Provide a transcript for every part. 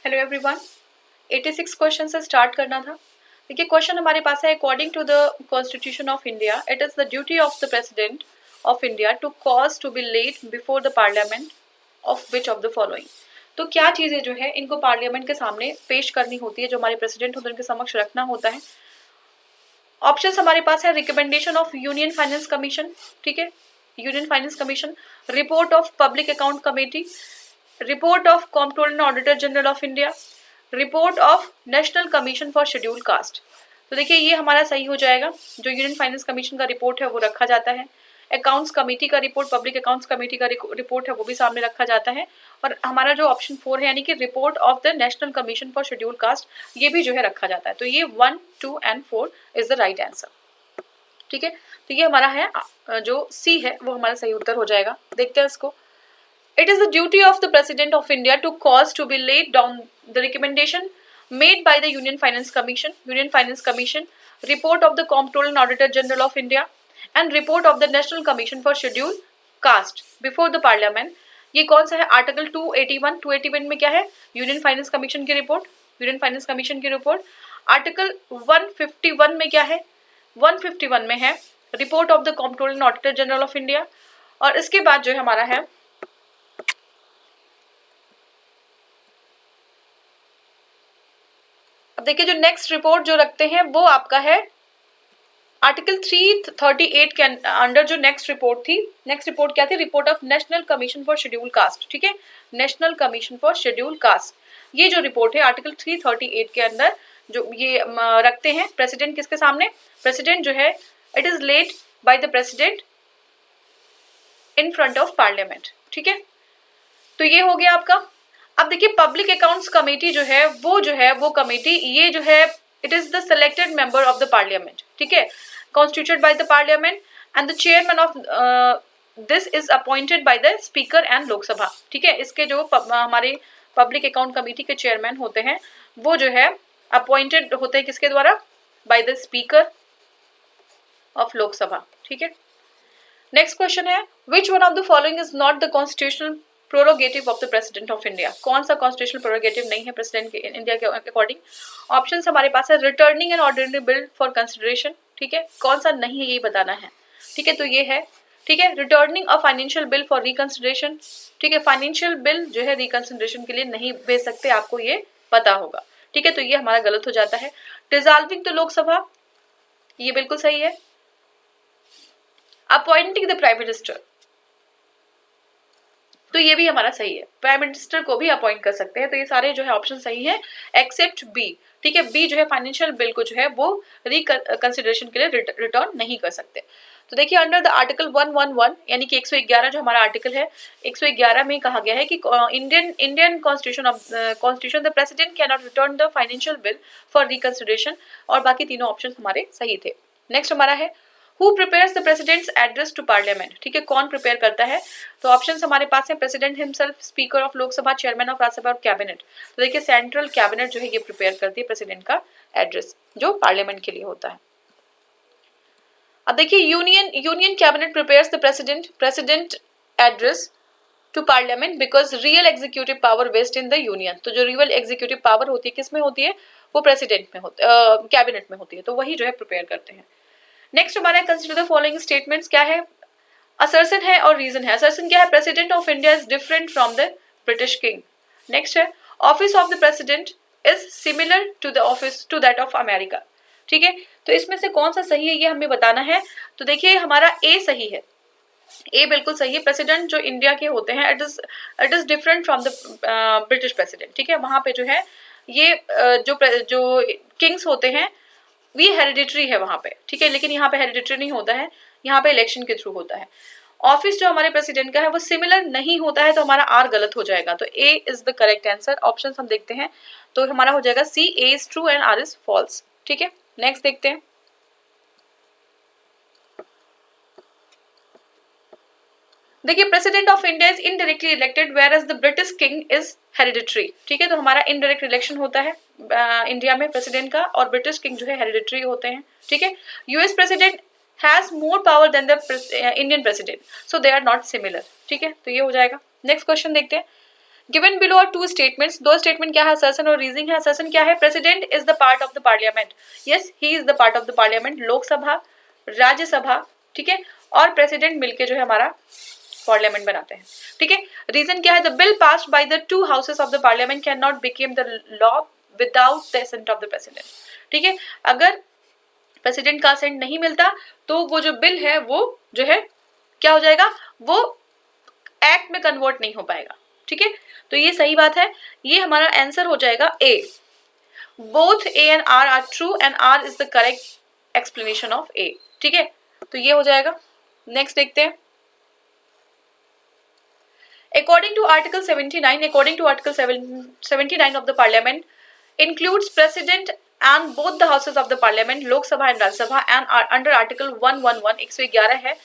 Hello everyone, 86 question से start करना था। देखिए क्वेश्चन हमारे पास है, according to the constitution of India it is the duty of the president of India to cause to be laid before the parliament of which of the following. तो क्या चीजें जो है इनको पार्लियामेंट के सामने पेश करनी होती है, जो हमारे प्रेसिडेंट होते हैं उनके समक्ष रखना होता है। ऑप्शन हमारे पास है, recommendation of union finance commission, ठीक है, union finance commission, report of public account committee, report of controller and auditor general of India, report of national commission for schedule caste. तो देखिए ये हमारा सही हो जाएगा, जो यूनियन फाइनेंस कमीशन का रिपोर्ट है वो रखा जाता है, अकाउंट्स कमेटी का रिपोर्ट, पब्लिक अकाउंट्स कमेटी का रिपोर्ट है वो भी सामने रखा जाता है, और हमारा जो ऑप्शन 4 है यानी कि report of the national commission for schedule caste, ये भी जो है रखा जाता है। तो ये 1, 2 and 4 is the right answer, ठीक है। तो ये हमारा है जो सी है वो हमारा सही उत्तर हो जाएगा। देखते हैं इसको। It is the duty of the President of India to cause to be laid down the recommendation made by the Union Finance Commission, report of the Comptroller and Auditor General of India, and report of the National Commission for Schedule Caste before the Parliament। ये कौन सा है? Article 281 में क्या है? Union finance commission की report. Article 151 में क्या है? 151 में है report of the controller and auditor general of India. और इसके बाद जो है हमारा है, अब देखिए जो नेक्स्ट रिपोर्ट जो रखते हैं वो आपका है आर्टिकल 338 के अंडर। जो नेक्स्ट रिपोर्ट क्या थी? Report of national commission for schedule caste, ठीक है, national commission for schedule caste. ये जो रिपोर्ट है आर्टिकल 338 के अंदर जो ये रखते हैं प्रेसिडेंट किसके सामने? प्रेसिडेंट जो है it is led by the president in front of parliament, ठीक है। तो ये हो गया आपका। अब देखिए पब्लिक अकाउंट्स कमेटी जो है वो कमेटी, ये जो है it is the selected member of the parliament, ठीक है, constituted by the parliament and the chairman of this is appointed by the speaker and Lok Sabha, ठीक है। इसके जो हमारे पब्लिक अकाउंट कमेटी के चेयरमैन होते हैं वो जो है अपॉइंटेड होते हैं किसके द्वारा? By the speaker of Lok Sabha, ठीक है। नेक्स्ट क्वेश्चन है, which one of the following is not the constitutional prerogative of the president of India. कौन सा कॉन्स्टिट्यूशनल प्रोरोगेटिव नहीं है प्रेसिडेंट के इंडिया के अकॉर्डिंग? ऑप्शंस हमारे पास है, returning an ordinary bill for consideration, ठीक है, कौन सा नहीं है ये बताना है, ठीक है। तो ये है, ठीक है, returning a financial bill for reconsideration, ठीक है, फाइनेंशियल बिल जो है रिकंसिडरेशन के लिए नहीं भेज सकते, आपको ये पता होगा, ठीक है। तो ये हमारा गलत हो जाता है। डिसॉल्विंग द लोकसभा, ये बिल्कुल सही है। अपॉइंटिंग द प्राइम मिनिस्टर, तो ये भी हमारा सही है, प्राइम मिनिस्टर को भी अपॉइंट कर सकते हैं। तो ये सारे जो है ऑप्शन सही है एक्सेप्ट बी, ठीक है। बी जो है फाइनेंशियल बिल को जो है वो रिकंसिडरेशन के लिए रिटर्न नहीं कर सकते। तो देखिए अंडर द आर्टिकल 111 यानी कि 111 जो हमारा आर्टिकल है, 111 में कहा गया है कि Indian constitution the president can not return the financial bill for reconsideration, और बाकी तीनों ऑप्शन हमारे सही थे। नेक्स्ट हमारा है, who prepares the president's address to parliament, ठीक है, कौन प्रिपेयर करता है? तो ऑप्शंस हमारे पास है, president himself, speaker of Lok Sabha, chairman of Rajya Sabha और कैबिनेट। तो देखिए सेंट्रल कैबिनेट जो है ये प्रिपेयर करती है प्रेसिडेंट का एड्रेस जो पार्लियामेंट के लिए होता है। अब देखिए union cabinet prepares the president address to parliament because real executive power vest in the union. तो जो रियल एग्जीक्यूटिव पावर होती है किस में होती है? वो प्रेसिडेंट में होती है, कैबिनेट में होती है, तो वही जो है प्रिपेयर करते हैं। नेक्स्ट हमारा कंसीडर द फॉलोइंग स्टेटमेंट्स, क्या है? असर्शन है और रीजन है। असर्शन क्या है? President of India is different from the British king. Next है, office of the president is similar to the office to that of America, ठीक है। तो इसमें से कौन सा सही है ये हमें बताना है। तो देखिए हमारा ए सही है, ए बिल्कुल सही है। प्रेसिडेंट जो इंडिया के होते हैं it is different from the British president, ठीक है। वहां पे जो है ये जो किंग्स होते हैं ये हेरिडिटरी है वहां पे, ठीक है, लेकिन यहाँ पे हेरिडिटरी नहीं होता है, यहाँ पे इलेक्शन के थ्रू होता है। ऑफिस जो हमारे प्रेसिडेंट का है वो सिमिलर नहीं होता है, तो हमारा आर गलत हो जाएगा। तो A is the correct answer. Option हम देखते हैं तो हमारा हो जाएगा C, A is true and R is false, ठीक है। नेक्स्ट देखते हैं, देखिए president of India is indirectly elected whereas the British king is hereditary, ठीक है। तो हमारा इनडायरेक्ट इलेक्शन होता है इंडिया में प्रेसिडेंट का, और ब्रिटिश किंग जो है हेरिडिटरी होते हैं, ठीक है। US president has more power than the Indian president, so they are not similar, ठीक है। तो ये हो जाएगा। नेक्स्ट क्वेश्चन देखते हैं, given below are two statements, दो स्टेटमेंट क्या है, असर्शन और रीजनिंग है। असर्शन क्या है, president is the part of the parliament, yes he is the part of the parliament, Lok Sabha, Rajya Sabha, ठीक है, और प्रेसिडेंट मिलके जो है हमारा पार्लियामेंट बनाते हैं, ठीक है। रीजन क्या है, the bill passed by the two houses of the parliament can not become the law without the assent of the president, ठीक है। अगर प्रेसिडेंट का असेंट नहीं मिलता तो वो जो बिल है वो जो है क्या हो जाएगा, वो एक्ट में कन्वर्ट नहीं हो पाएगा, ठीक है। तो ये सही बात है, ये हमारा आंसर हो जाएगा A. Both A and R are true and R is the correct explanation of A, ठीक है। तो ये हो जाएगा। नेक्स्ट देखते हैं। According to Article 79 of the Parliament includes President and both the houses of the Parliament, Lok Sabha and Rajya Sabha, and under Article 111 111 है,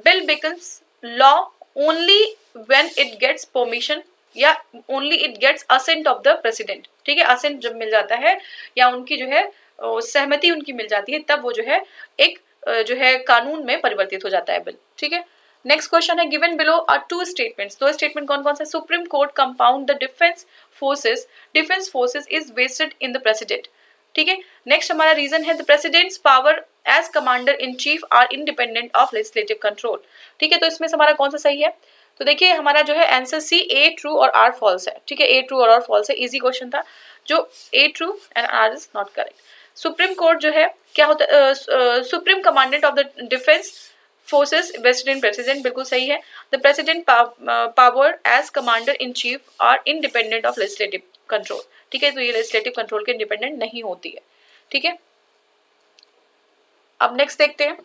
bill becomes law only when it gets permission या only it gets assent of the president, ठीक है। assent जब मिल जाता है या उनकी जो है सहमति उनकी मिल जाती है, तब वो जो है एक जो है कानून में परिवर्तित हो जाता है बिल, ठीक है। नेक्स्ट क्वेश्चन है, given below are two statements, दो स्टेटमेंट कौन कौन से, supreme court compound the defence forces is vested in the president, ठीक है। नेक्स्ट हमारा रीजन है, the president's power as commander in chief are independent of legislative control, ठीक है। तो इसमें से हमारा कौन सा सही है, तो देखिए हमारा जो है आंसर सी, ए ट्रू और आर फॉल्स है, ठीक है। ए ट्रू और आर फॉल्स है, इजी क्वेश्चन था, जो A true and R is not correct. Supreme court जो है क्या होता है, supreme commandant of the defence forces vested in president, बिल्कुल सही है। The president power as commander in chief are independent of legislative control, ठीक है। तो ये लेजिस्लेटिव कंट्रोल के इंडिपेंडेंट नहीं होती है, ठीक है। अब नेक्स्ट देखते हैं।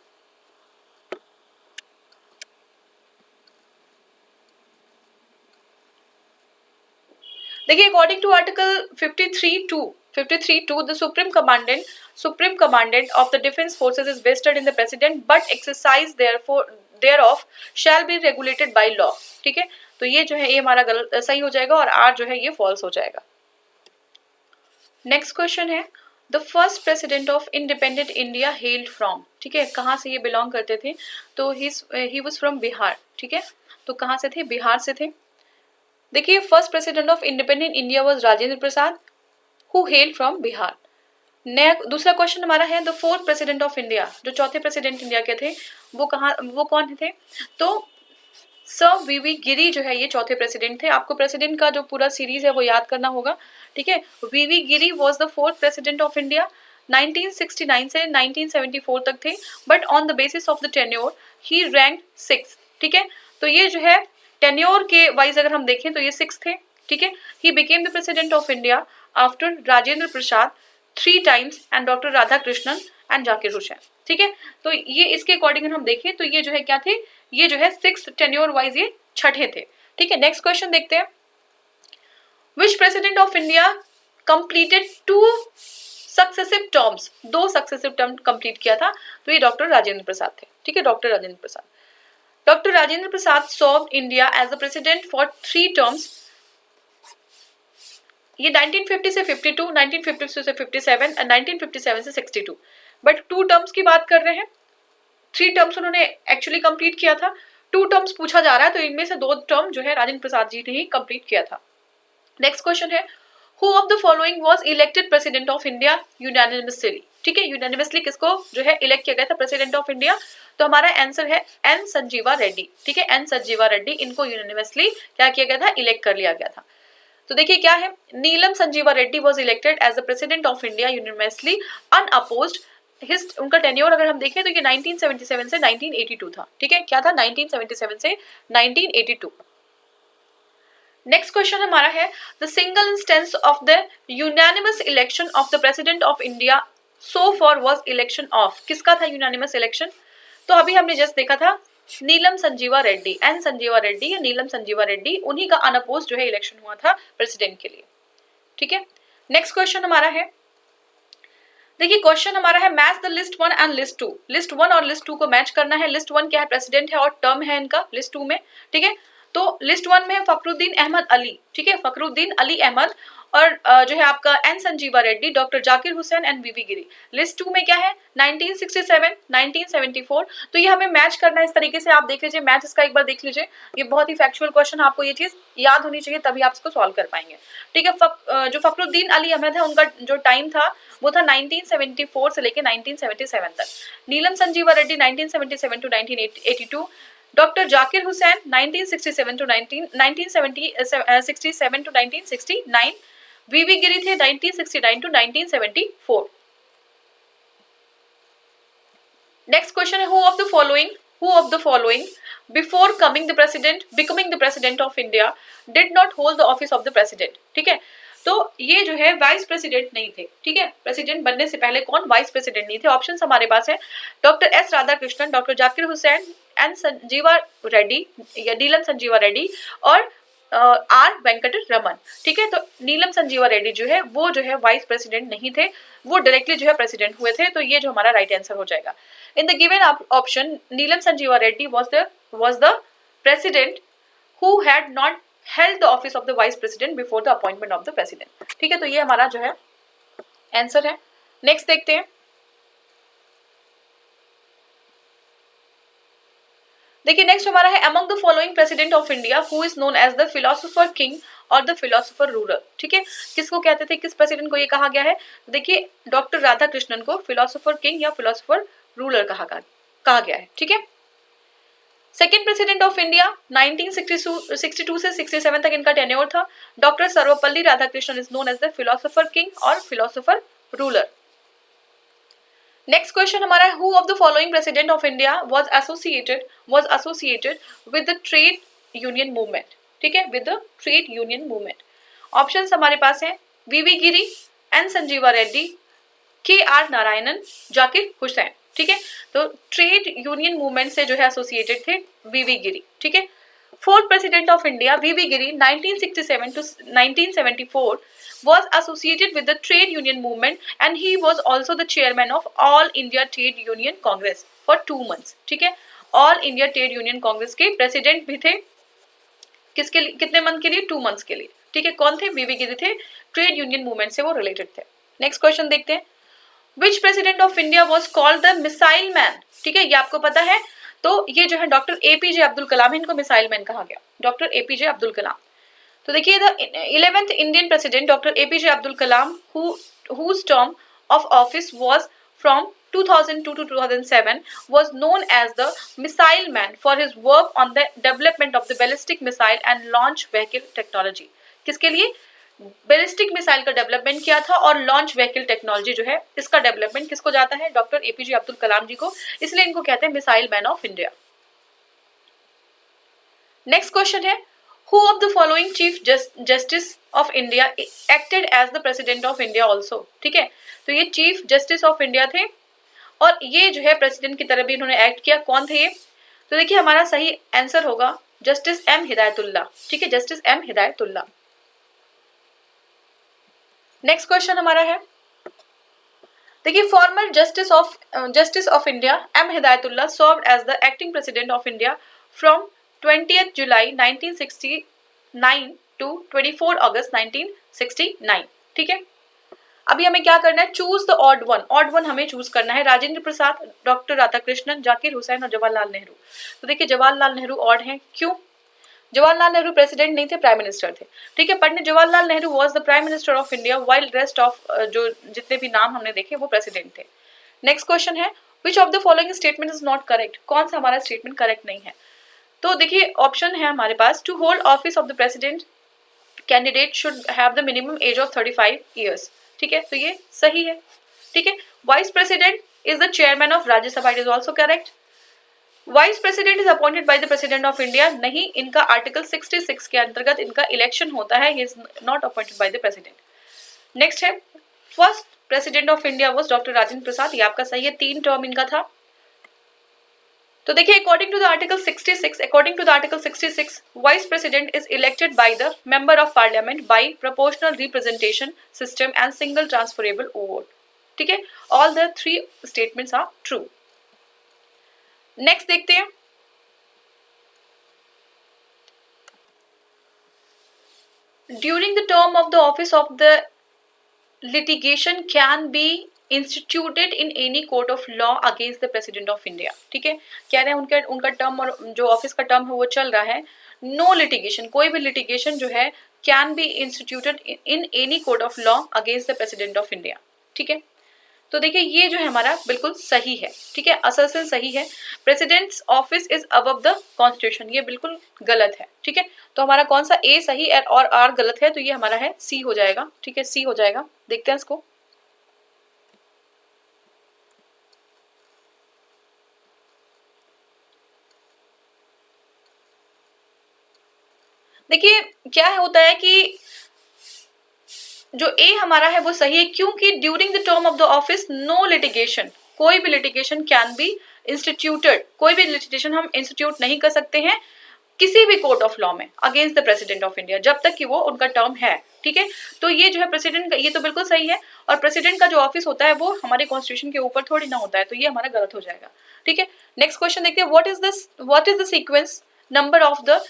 देखिए according to article 53(2) the supreme commandant of the defence forces is vested in the president but exercise thereof shall be regulated by law, ठीक है। तो ये जो है ये हमारा गलत सही हो जाएगा और आर जो है ये फॉल्स हो जाएगा। नेक्स्ट क्वेश्चन है, the first president of independent India held from, ठीक है। कहाँ से ये बिलोंग करते थे, तो ही वाज फ्रॉम बिहार, ठीक है। तो कहाँ से थे, बिहार से थे। देखिए first president of independent India was Rajendra Prasad who held from Bihar. दूसरा क्वेश्चन हमारा है, the fourth president of India, जो चौथे प्रेसिडेंट इंडिया के थे वो कौन थे, तो सर वीवी गिरी जो है ये चौथे प्रेसिडेंट थे। आपको प्रेसिडेंट का जो पूरा सीरीज है वो याद करना होगा, ठीक है। V V Giri was the fourth president of India, 1969 से 1974 तक थे, but on the basis of the tenure he rank 6, ठीक है। तो ये जो है टेन्योर के वाइज अगर हम देखें तो ये 6 थे, ठीक है। He became the president of India after Rajendra Prasad 3 times and doctor Radha Krishnan and Zakir Hussain, ठीक है। तो ये इसके अकॉर्डिंग हम देखें तो ये जो है क्या थे, ये जो है 6 टेन्योर वाइज ये छठे थे, ठीक है। नेक्स्ट क्वेश्चन देखते हैं, which president of India completed 2 successive terms, 2 successive term complete किया था, तो ये डॉक्टर राजेंद्र प्रसाद थे, ठीक है। Doctor Rajendra Prasad served India as the president for 3 terms, ये 1950 से 52, 1952 से 57 एंड 1957 से 62, बट 2 terms की बात कर रहे हैं, 3 terms उन्होंने एक्चुअली कंप्लीट किया था, 2 terms पूछा जा रहा है, तो इनमें से 2 term जो है राजेंद्र प्रसाद जी ने ही कंप्लीट किया था। नेक्स्ट क्वेश्चन है, who of the following was elected president of India unanimously, ठीक है। यूनानिमसली किसको जो है इलेक्ट किया गया था प्रेसिडेंट ऑफ इंडिया, तो हमारा आंसर है एन संजीवा रेड्डी, ठीक है। एन संजीवा रेड्डी, इनको यूनानिमसली क्या किया गया था, इलेक्ट कर लिया गया था। तो देखिए क्या है, Neelam Sanjiva Reddy was elected as the president of India unanimously unopposed. उनका टेन्योर अगर हम देखें तो ये 1977 से 1982 था, ठीक है। क्या था, 1977 से 1982। नेक्स्ट क्वेश्चन हमारा है, the single instance of the unanimous election of the president of India so for was election of, किसका था यूनानिमस इलेक्शन, तो अभी हमने जस्ट देखा था नीलम संजीवा रेड्डी, एन संजीवा रेड्डी या नीलम संजीवा रेड्डी, उन्हीं का अनअपोज जो है इलेक्शन हुआ था प्रेसिडेंट के लिए, ठीक है। नेक्स्ट क्वेश्चन हमारा है, देखिए क्वेश्चन हमारा है, match the list 1 and list 2, list 1 और लिस्ट 2 को मैच करना है। लिस्ट 1 क्या है, प्रेसिडेंट है और टर्म है इनका लिस्ट 2 में, ठीक है। तो लिस्ट 1 में है फखरुद्दीन अहमद अली, ठीक है, फखरुद्दीन अली अहमद, और जो है आपका N Sanjiva Reddy, doctor Zakir Hussain and V V Giri. List 2 में क्या है 1967, 1974। तो ये हमें मैच करना है इस तरीके से, आप देख लीजिए मैच इसका एक बार देख लीजिए, ये बहुत ही फैक्चुअल क्वेश्चन, आपको ये चीज याद होनी चाहिए तभी आप इसको सॉल्व कर पाएंगे। ठीक है, जो फखरुद्दीन अली अहमद है उनका जो टाइम था वो था 1974 से लेकर 1977 तक। Neelam Sanjiva Reddy 1977 to 1982, doctor Zakir Hussain 1967 to 1967 to 1969, V V Giri थे 1969 टू 1974। नेक्स्ट क्वेश्चन है, who of the following before becoming the president of India did not hold the office of the president। ठीक है, तो ये जो है वाइस प्रेसिडेंट नहीं थे। ठीक है, प्रेसिडेंट बनने से पहले कौन वाइस प्रेसिडेंट नहीं थे। ऑप्शंस हमारे पास है doctor S Radhakrishnan, doctor Zakir Hussain and Sanjiva Reddy या नीलम संजीवा रेड्डी और आर वेंकट रमन। ठीक है, तो नीलम संजीवा रेड्डी जो है वो जो है वाइस प्रेसिडेंट नहीं थे, वो डायरेक्टली जो है प्रेसिडेंट हुए थे। तो ये जो हमारा राइट आंसर हो जाएगा। In the given option Neelam Sanjiva Reddy was the president who had not held the office of the vice president before the appointment of the president। ठीक है, तो ये हमारा जो है आंसर है। नेक्स्ट देखते हैं, देखिए नेक्स्ट हमारा है among the following president of India who is known as the philosopher king और द फिलोसोफर रूलर। ठीक है, किसको कहते थे, किस प्रेसिडेंट को ये कहा गया है। देखिए डॉक्टर राधा कृष्णन को फिलोसोफर किंग या फिलोसोफर रूलर कहा गया है। ठीक है, सेकेंड प्रेसिडेंट ऑफ इंडिया 1962 से 67 तक इनका टेन्योर था। Doctor Sarvepalli Radhakrishnan is known as the philosopher king और फिलोसोफर रूलर। नेक्स्ट क्वेश्चन हमारा है, who of the following president of India was associated with the trade union movement. ठीक है, with the trade union movement. Options हमारे पास हैं V V Giri, N Sanjiva Reddy, K R Narayanan, Zakir Hussain. ठीक है, तो ट्रेड यूनियन मूवमेंट से जो है एसोसिएटेड थे वीवी गिरी। ठीक है, fourth president of India V V Giri 1967 to 1974 was associated with the trade union movement and he was also the chairman of All India Trade Union Congress for 2 months। ठीक है, all India trade union Congress के president भी थे, किसके लिए, कितने month के लिए, 2 मंथ्स के लिए। ठीक है, कौन थे, वीवी गिरी थे, ट्रेड यूनियन मूवमेंट से वो रिलेटेड थे। नेक्स्ट क्वेश्चन देखते हैं, Which president of India was called the missile man। ठीक है, ये आपको पता है, तो ये जो है डॉक्टर एपीजे अब्दुल कलाम, इनको मिसाइल मैन कहा गया, डॉक्टर एपीजे अब्दुल कलाम। तो देखिए the 11th Indian president doctor APJ Abdul Kalam whose term of office was from 2002 to 2007 was known as the missile man for his work on the development of the ballistic missile and launch vehicle technology। किसके लिए, ballistic missile का development किया था और launch vehicle technology जो है इसका development किसको जाता है, डॉक्टर एपीजे अब्दुल कलाम जी को, इसलिए इनको कहते हैं missile man of India. Next question है, who of the following chief justice of India acted as the president of India also. ठीक है, तो ये चीफ जस्टिस ऑफ इंडिया थे और ये जो है प्रेसिडेंट की तरह भी इन्होंने एक्ट किया। कौन थे ये, तो देखिए हमारा सही आंसर होगा जस्टिस एम हिदायतुल्लाह। ठीक है, justice M Hidayatullah. Next question हमारा है, देखिए former justice of India M Hidayatullah served as the acting president of India from 20 July 1969 to 24 August 1969। ठीक है, अभी हमें क्या करना है, चूज द ऑड वन हमें चूज करना है। राजेंद्र प्रसाद, डॉक्टर राधाकृष्णन, जाकिर हुसैन और जवाहरलाल नेहरू। तो देखिए जवाहरलाल नेहरू ऑड हैं, क्यों, जवाहरलाल नेहरू प्रेसिडेंट नहीं थे, प्राइम मिनिस्टर थे। ठीक है, Pandit Jawaharlal Nehru was the prime minister of India while rest of जो जितने भी नाम हमने देखे वो प्रेसिडेंट थे। नेक्स्ट क्वेश्चन है, विच of the following statement is not correct, कौन सा हमारा स्टेटमेंट करेक्ट नहीं है। तो देखिए ऑप्शन है हमारे पास, to hold office of the president candidate should have the minimum age of 35 years. ठीक है, तो ये सही है। ठीक है, vice president is the chairman of Rajya Sabha, it is also correct. Vice president is appointed by the president of India, नहीं, इनका आर्टिकल 66 के अंतर्गत इनका इलेक्शन होता है, he is not appointed by the president. Next है, first president of India was doctor Rajendra Prasad, ये आपका सही है, 3 टर्म इनका था। तो देखिए according to the article 66 vice president is elected by the member of parliament by proportional representation system and single transferable vote. ठीक है, all the 3 statements are true. Next देखते हैं, during the term of the office of the litigation can be instituted in any court of law against the president of India. ठीक है, कह रहे हैं उनका उनका टर्म और जो ऑफिस का टर्म है वो चल रहा है, नो लिटिगेशन, कोई भी लिटिगेशन जो है can be instituted in any court of law against the president of India. ठीक है, तो देखिए ये जो है हमारा बिल्कुल सही है। ठीक है, असल से सही है। President's office is above the constitution, ये बिल्कुल गलत है। ठीक है, तो हमारा कौन सा ए सही है और आर गलत है, तो ये हमारा है सी हो जाएगा। ठीक है, सी हो जाएगा। देखते हैं इसको। देखिए क्या होता है कि जो ए हमारा है वो सही है, क्योंकि during the term of the office no litigation, कोई भी लिटिगेशन कैन बी इंस्टीट्यूटेड, कोई भी लिटिगेशन हम इंस्टीट्यूट नहीं कर सकते हैं किसी भी कोर्ट ऑफ लॉ में against the president of India, जब तक कि वो उनका टर्म है। ठीक है, तो ये जो है प्रेसिडेंट का, ये तो बिल्कुल सही है। और प्रेसिडेंट का जो ऑफिस होता है वो हमारे कॉन्स्टिट्यूशन के ऊपर थोड़ी ना होता है, तो ये हमारा गलत हो जाएगा। ठीक है, नेक्स्ट क्वेश्चन देखते हैं। What is the sequence number of the,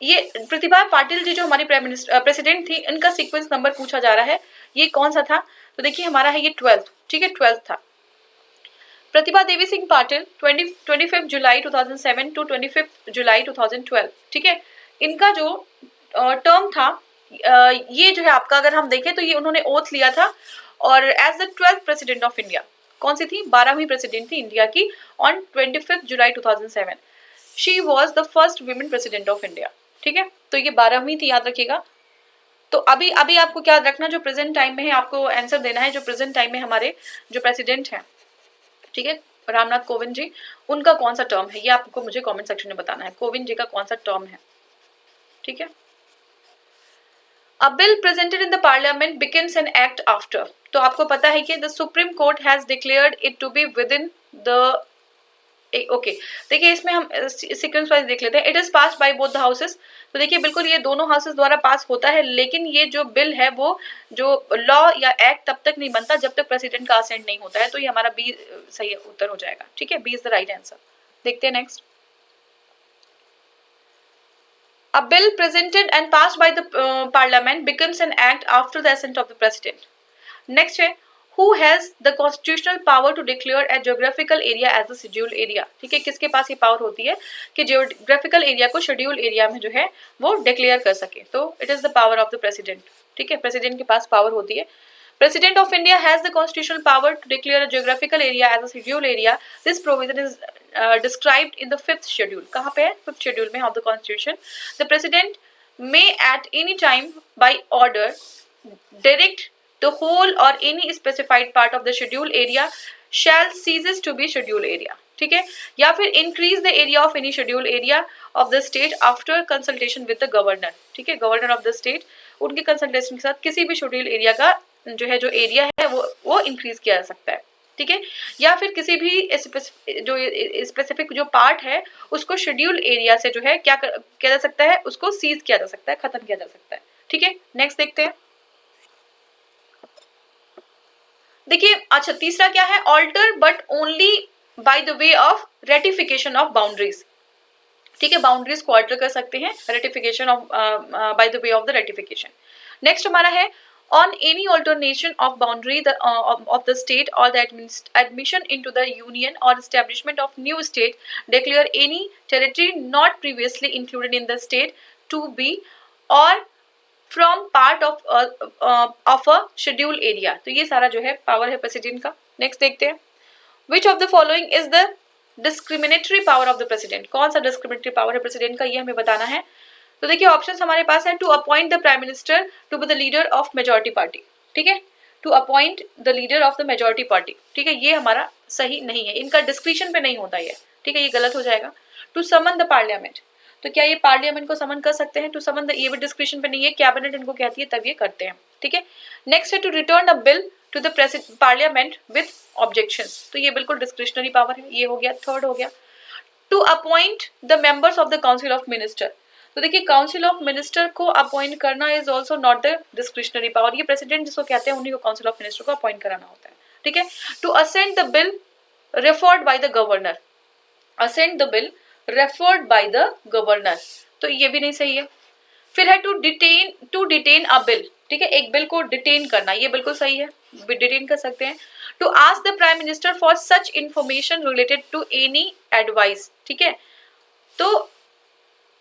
ये प्रतिभा पाटिल जी जो हमारी प्राइम मिनिस्टर प्रेसिडेंट थी, इनका सीक्वेंस नंबर पूछा जा रहा है, ये कौन सा था? तो देखिए हमारा है ये 12th। ठीक है, 12th था। प्रतिभा देवी सिंह पाटिल 25 जुलाई 2007 टू 25 जुलाई 2012। ठीक है, इनका जो टर्म था, ये जो है आपका, अगर हम देखें तो ये उन्होंने ओथ लिया था और as the 12th president of India. कौन सी थी? 12वीं प्रेसिडेंट थी इंडिया की ऑन 25 जुलाई 2007। She was the first women president of India. ठीक है, तो ये 12वीं थी, याद रखिएगा। तो अभी अभी आपको क्या याद रखना, जो प्रेजेंट टाइम में है आपको आंसर देना है, जो प्रेजेंट टाइम में हमारे जो प्रेसिडेंट हैं, ठीक है, रामनाथ कोविंद जी, उनका कौन सा टर्म है, ये आपको मुझे कमेंट सेक्शन में बताना है, कोविंद जी का कौन सा टर्म है। ठीक है, a bill presented in the parliament becomes an act after, तो आपको पता है कि the supreme court has declared it to be with in the, okay देखिए इसमें हम सीक्वेंस वाइज देख लेते हैं। It is pass by both the houses, तो देखिए बिल्कुल ये दोनों हाउसेस द्वारा पास होता है, लेकिन ये जो बिल है वो जो लॉ या एक्ट तब तक नहीं बनता जब तक प्रेसिडेंट का असेंट नहीं होता है, तो ये हमारा बी सही उत्तर हो जाएगा। ठीक है, B is the right answer. देखते हैं next. A bill presented and passed by the parliament becomes an act after the assent of the president. Next है who has the constitutional power to declare a geographical area as a scheduled area। ठीक है, किसके पास ये power होती है कि geographical area को schedule area में जो है वो डिक्लेयर कर सके, तो it is the power of the president. ठीक है, प्रेसिडेंट के पास पावर होती है। President of India has the constitutional power to declare a geographical area as a scheduled area. This provision is described in the 5th schedule। कहाँ पे है? 5th schedule में of the constitution। The president may at any time by order direct the whole or any specified part of the scheduled area shall ceases to be scheduled area। ठीक है, या फिर increase the area of any scheduled area of the state after consultation with the governor। ठीक है, governor of the state, उनके consultation के साथ किसी भी शेड्यूल एरिया का जो है जो एरिया है वो इंक्रीज किया जा सकता है। ठीक है, या फिर किसी भी जो स्पेसिफिक जो पार्ट है उसको शेड्यूल एरिया से जो है क्या किया जा सकता है, उसको सीज किया जा सकता है, खत्म किया जा सकता है। ठीक है, नेक्स्ट देखते हैं। देखिए अच्छा, तीसरा क्या है? Alter but only by the way of ratification of boundaries. ठीक है, बाउंड्रीज को ऑल्टर कर सकते हैं, ratification of by the way of the ratification. Next हमारा है on any alternation of boundary of the state or the admission into the union or establishment of new state, declare any territory not previously included in the state to be or from part of a scheduled area। तो ये सारा जो है power है president का। Next देखते हैं। which of the following is the discriminatory power of the president? कौन सा discriminatory power है प्रेसिडेंट का, ये हमें बताना है। तो देखिए ऑप्शंस हमारे पास है, to appoint the prime minister to be the leader of majority party. ठीक है, to appoint the leader of the majority party. ठीक है, ये हमारा सही नहीं है, इनका डिस्क्रिप्शन पे नहीं होता ये। ठीक है, ये गलत हो जाएगा। टू समन द पार्लियामेंट, तो क्या ये पार्लियामेंट को समन कर सकते हैं? टू समन द, ये भी डिस्क्रिप्शन पे नहीं है, कैबिनेट इनको कहती है तब ये करते हैं। ठीक है, नेक्स्ट है to return a bill to the parliament with objections, तो ये बिल्कुल डिस्क्रिशनरी पावर है, ये हो गया। थर्ड हो गया to appoint the members of the council of minister. तो देखिए काउंसिल ऑफ मिनिस्टर को अपॉइंट करना is also not the discretionary power, ये प्रेसिडेंट जिसको कहते हैं उन्हीं को काउंसिल ऑफ मिनिस्टर को अपॉइंट कराना होता है। ठीक है, to assent the bill referred by the governor, assent the bill referred by the governor, तो ये भी नहीं सही है। फिर है टू डिटेन अ बिल, ठीक है, एक बिल को डिटेन करना, ये बिल्कुल सही है, डिटेन कर सकते हैं। To ask the prime minister for such information related to any advice, ठीक है, तो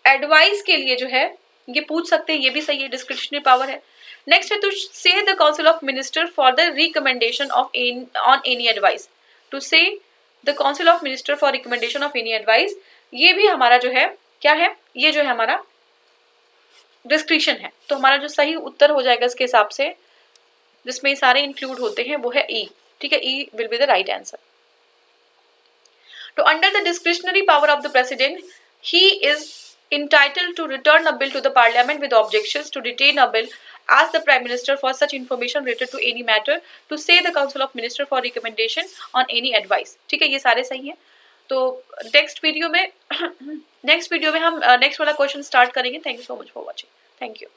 एडवाइस के लिए जो है ये पूछ सकते हैं, ये भी सही है, डिस्क्रिशनरी पावर है। नेक्स्ट है to say the council of minister for the recommendation of on any advice, to say the council of minister for recommendation of any advice, ये भी हमारा जो है क्या है, ये जो है हमारा डिस्क्रिशन है। तो हमारा जो सही उत्तर हो जाएगा इसके हिसाब से, जिसमें सारे इंक्लूड होते हैं, वो है ई, ठीक है, E will be the right answer. तो under the discretionary power of the president, he is entitled to return a bill to the parliament with objections, to detain a bill, ask the prime minister for such information related to any matter, to say the council of minister for recommendation on any advice, ठीक है, ये सारे सही हैं। तो next video में हम next वाला क्वेश्चन स्टार्ट करेंगे। Thank you so much for watching, thank you.